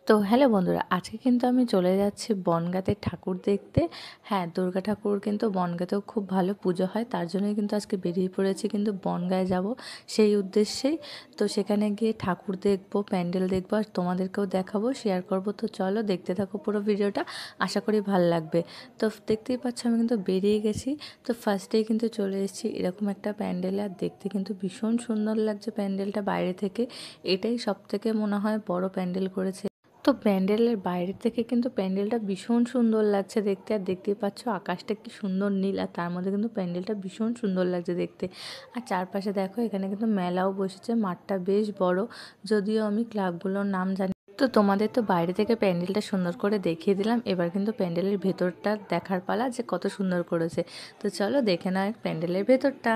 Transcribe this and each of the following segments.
তো হ্যালো বন্ধুরা, আজকে কিন্তু আমি চলে যাচ্ছি বনগাঁতে ঠাকুর দেখতে। হ্যাঁ, দুর্গা ঠাকুর কিন্তু বনগাঁতেও খুব ভালো পুজো হয়, তার জন্যই কিন্তু আজকে বেরিয়ে পড়েছি কিন্তু বনগাঁয় যাব সেই উদ্দেশ্যেই। তো সেখানে গিয়ে ঠাকুর দেখবো, প্যান্ডেল দেখবো, আর তোমাদেরকেও দেখাবো, শেয়ার করবো। তো চলো দেখতে থাকো পুরো ভিডিওটা, আশা করি ভালো লাগবে। তো দেখতেই পাচ্ছ আমি কিন্তু বেরিয়ে গেছি। তো ফার্স্টেই কিন্তু চলে এসেছি এরকম একটা প্যান্ডেলে, আর দেখতে কিন্তু ভীষণ সুন্দর লাগছে প্যান্ডেলটা বাইরে থেকে। এটাই সবথেকে মনে হয় বড় প্যান্ডেল করেছে। তো প্যান্ডেলের বাইরে থেকে কিন্তু প্যান্ডেলটা ভীষণ সুন্দর লাগছে দেখতে। আর দেখতেই পাচ্ছ আকাশটা কি সুন্দর নীল, আর তার মধ্যে কিন্তু প্যান্ডেলটা ভীষণ সুন্দর লাগছে দেখতে। আর চারপাশে দেখো এখানে কিন্তু মেলাও বসেছে, মাঠটা বেশ বড়, যদিও আমি ক্লাবগুলোর নাম জানি। তো তোমাদের তো বাইরে থেকে প্যান্ডেলটা সুন্দর করে দেখিয়ে দিলাম, এবার কিন্তু প্যান্ডেলের ভেতরটা দেখার পালা যে কত সুন্দর করেছে। তো চলো দেখে নাও প্যান্ডেলের ভেতরটা।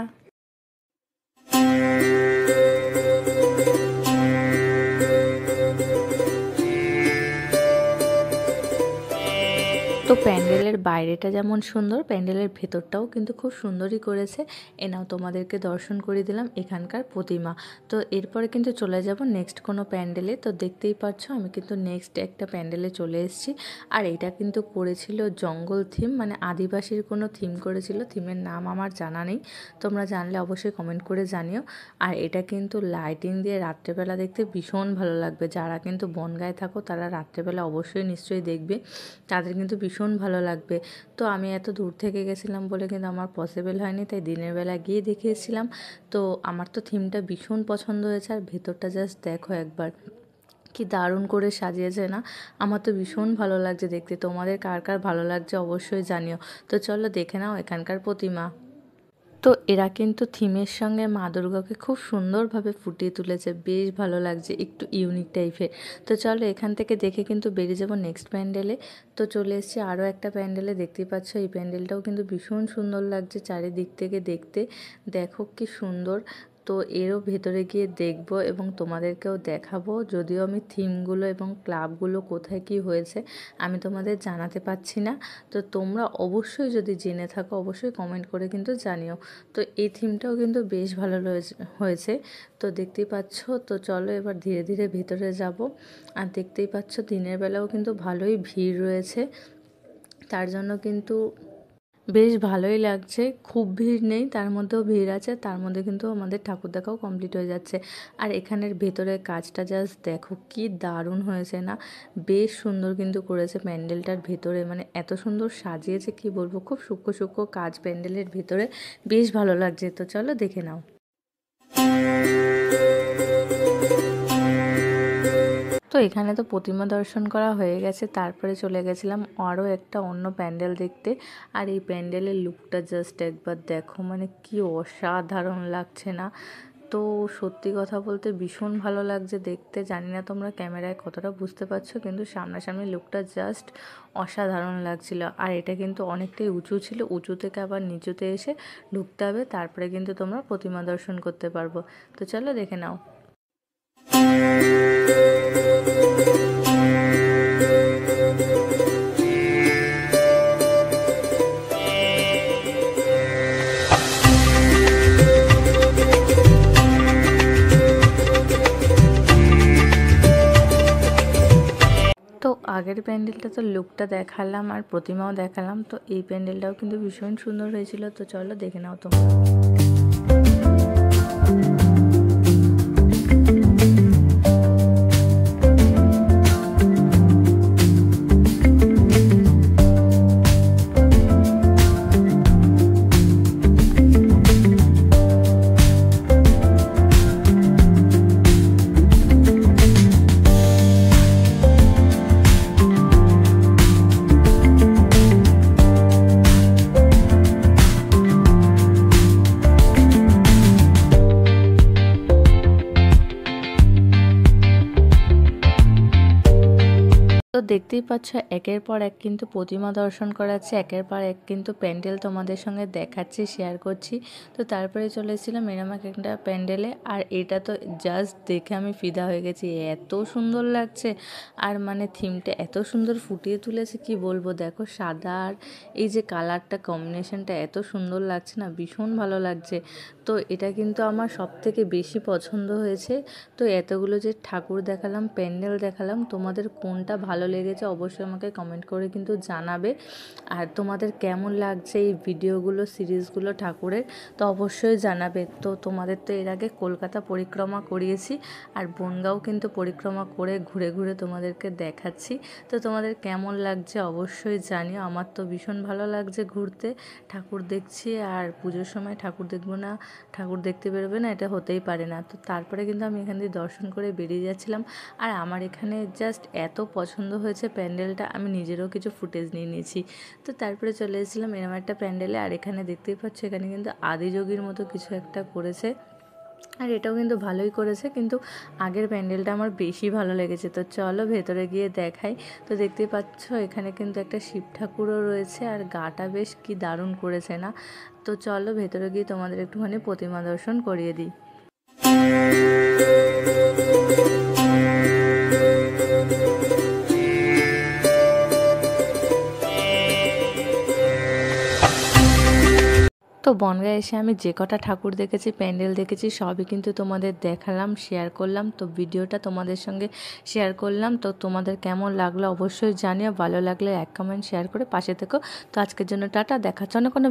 তো প্যান্ডেলের বাইরেটা যেমন সুন্দর, প্যান্ডেলের ভেতরটাও কিন্তু খুব সুন্দরই করেছে। নাও তোমাদেরকে দর্শন করে দিলাম এখানকার প্রতিমা। তো এরপরে কিন্তু চলে যাব নেক্সট কোনো প্যান্ডেলে। তো দেখতেই পাচ্ছ আমি কিন্তু নেক্সট একটা প্যান্ডেলে চলে এসেছি। আর এটা কিন্তু করেছিল জঙ্গল থিম, মানে আদিবাসীর কোনো থিম করেছিল। থিমের নাম আমার জানা নেই, তোমরা জানলে অবশ্যই কমেন্ট করে জানিও। আর এটা কিন্তু লাইটিং দিয়ে রাত্রেবেলা দেখতে ভীষণ ভালো লাগবে। যারা কিন্তু বনগাঁয় থাকো তারা রাত্রেবেলা অবশ্যই নিশ্চয়ই দেখবে, তাদের কিন্তু ভীষণ ভালো লাগবে। তো আমি এত দূর থেকে গেছিলাম বলে কিন্তু আমার পসিবল হয়নি, তাই দিনের বেলা গিয়ে দেখে এসেছিলাম। তো আমার তো থিমটা ভীষণ পছন্দ হয়েছে, আর ভেতরটা জাস্ট দেখো একবার কি দারুণ করে সাজিয়েছে না। আমার তো ভীষণ ভালো লাগছে দেখতে, তোমাদের কার কার ভালো লাগছে অবশ্যই জানিও। তো চলো দেখে নাও এখানকার প্রতিমা। তো এরা কিন্তু থিমের সঙ্গে মা দুর্গাকে খুব সুন্দরভাবে ফুটিয়ে তুলেছে, বেশ ভালো লাগছে, একটু ইউনিক টাইপের। তো চলো এখান থেকে দেখে কিন্তু বেরিয়ে যাবো নেক্সট প্যান্ডেলে। তো চলে এসেছি আরও একটা প্যান্ডেলে, দেখতেই পাচ্ছ এই প্যান্ডেলটাও কিন্তু ভীষণ সুন্দর লাগছে চারিদিক থেকে দেখতে। দেখো কি সুন্দর। তো এরও ভেতরে গিয়ে দেখব এবং তোমাদেরকেও দেখাবো, যদিও আমি থিমগুলো এবং ক্লাবগুলো কোথায় কি হয়েছে আমি তোমাদের জানাতে পারছি না। তো তোমরা অবশ্যই যদি জেনে থাকো অবশ্যই কমেন্ট করে কিন্তু জানিও। তো এই থিমটাও কিন্তু বেশ ভালো হয়েছে। তো দেখতেই পাচ্ছ। তো চলো এবার ধীরে ধীরে ভেতরে যাব। আর দেখতেই পাচ্ছ দিনের বেলাও কিন্তু ভালোই ভিড় রয়েছে, তার জন্য কিন্তু বেশ ভালোই লাগছে। খুব ভিড় নেই, তার মধ্যেও ভিড় আছে, তার মধ্যে কিন্তু আমাদের ঠাকুর দেখাও কমপ্লিট হয়ে যাচ্ছে। আর এখানের ভেতরের কাজটা জাস্ট দেখো কি দারুণ হয়েছে না, বেশ সুন্দর কিন্তু করেছে প্যান্ডেলটার ভেতরে, মানে এত সুন্দর সাজিয়েছে কি বলবো, খুব সূক্ষ্ম সূক্ষ্ম কাজ প্যান্ডেলের ভেতরে, বেশ ভালো লাগছে। তো চলো দেখে নাও। তো এখানে তো প্রতিমা দর্শন করা হয়ে গেছে, তারপরে চলে গেছিলাম আরও একটা অন্য প্যান্ডেল দেখতে। আর এই প্যান্ডেলের লুকটা জাস্ট একবার দেখো, মানে কি অসাধারণ লাগছে না। তো সত্যি কথা বলতে ভীষণ ভালো লাগছে দেখতে। জানি না তোমরা ক্যামেরায় কতটা বুঝতে পারছো, কিন্তু সামনাসামনি লুকটা জাস্ট অসাধারণ লাগছিল। আর এটা কিন্তু অনেকটাই উঁচু ছিল, উঁচু থেকে আবার নিচুতে এসে ঢুকতে হবে, তারপরে কিন্তু তোমরা প্রতিমা দর্শন করতে পারবো। তো চলো দেখে নাও। তো আগের প্যান্ডেলটা তো লুকটা দেখালাম আর প্রতিমাও দেখালাম, তো এই প্যান্ডেলটাও কিন্তু ভীষণ সুন্দর হয়েছিল। তো চলো দেখে নাও তোমরা। তো দেখতেই পাচ্ছ একের পর এক কিন্তু প্রতিমা দর্শন করাচ্ছে, একের পর এক কিন্তু প্যান্ডেল তোমাদের সঙ্গে দেখাচ্ছি, শেয়ার করছি। তো তারপরে চলে এসেছিলাম এরকম একটা প্যান্ডেলে, আর এটা তো জাস্ট দেখে আমি ফিদা হয়ে গেছি, এত সুন্দর লাগছে। আর মানে থিমটা এত সুন্দর ফুটিয়ে তুলেছে কি বলবো। দেখো সাদা আর এই যে কালারটা কম্বিনেশনটা এত সুন্দর লাগছে না, ভীষণ ভালো লাগছে। তো এটা কিন্তু আমার সবথেকে বেশি পছন্দ হয়েছে। তো এতগুলো যে ঠাকুর দেখালাম, প্যান্ডেল দেখালাম, তোমাদের কোনটা ভালো লেগেছে অবশ্যই আমাকে কমেন্ট করে কিন্তু জানাবে। আর তোমাদের কেমন লাগছে এই ভিডিওগুলো, সিরিজগুলো ঠাকুরের, তো অবশ্যই জানাবে। তো তোমাদের তো এর আগে কলকাতা পরিক্রমা করিয়েছি, আর বনগাঁও কিন্তু পরিক্রমা করে ঘুরে ঘুরে তোমাদেরকে দেখাচ্ছি। তো তোমাদের কেমন লাগছে অবশ্যই জানিও। আমার তো ভীষণ ভালো লাগছে ঘুরতে, ঠাকুর দেখছি। আর পুজোর সময় ঠাকুর দেখবো না, ঠাকুর দেখতে বেরোবে না, এটা হতেই পারে না। তো তারপরে কিন্তু আমি এখান দিয়ে দর্শন করে বেরিয়ে যাচ্ছিলাম। আর আমার এখানে জাস্ট এত পছন্দ হয়েছে প্যান্ডেলটা, আমি নিজেরও কিছু ফুটেজ নিয়ে নিয়েছি। তো তারপরে চলে এসেছিলাম এরকম একটা প্যান্ডেলে, আর এখানে দেখতেই পাচ্ছ এখানে কিন্তু আদিযোগীর মতো কিছু একটা করেছে। আর এটাও কিন্তু ভালোই করেছে, কিন্তু আগের প্যান্ডেলটা আমার বেশি ভালো লেগেছে। তো চলো ভেতরে গিয়ে দেখাই। তো দেখতেই পাচ্ছ এখানে কিন্তু একটা শিব ঠাকুরও রয়েছে, আর গাটা বেশ কি দারুণ করেছে না। তো চলো ভেতরে গিয়ে তোমাদের একটুখানি প্রতিমা দর্শন করিয়ে দিই। তো বনগাঁয় এসে আমি যে কটা ঠাকুর দেখেছি, প্যান্ডেল দেখেছি, সবই কিন্তু তোমাদের দেখালাম, শেয়ার করলাম। তো ভিডিওটা তোমাদের সঙ্গে শেয়ার করলাম। তো তোমাদের কেমন লাগলো অবশ্যই জানিও, ভালো লাগলে এক কমেন্ট শেয়ার করে পাশে থেকো। তো আজকের জন্য টাটা, দেখাচ্ছ অন্য কোনো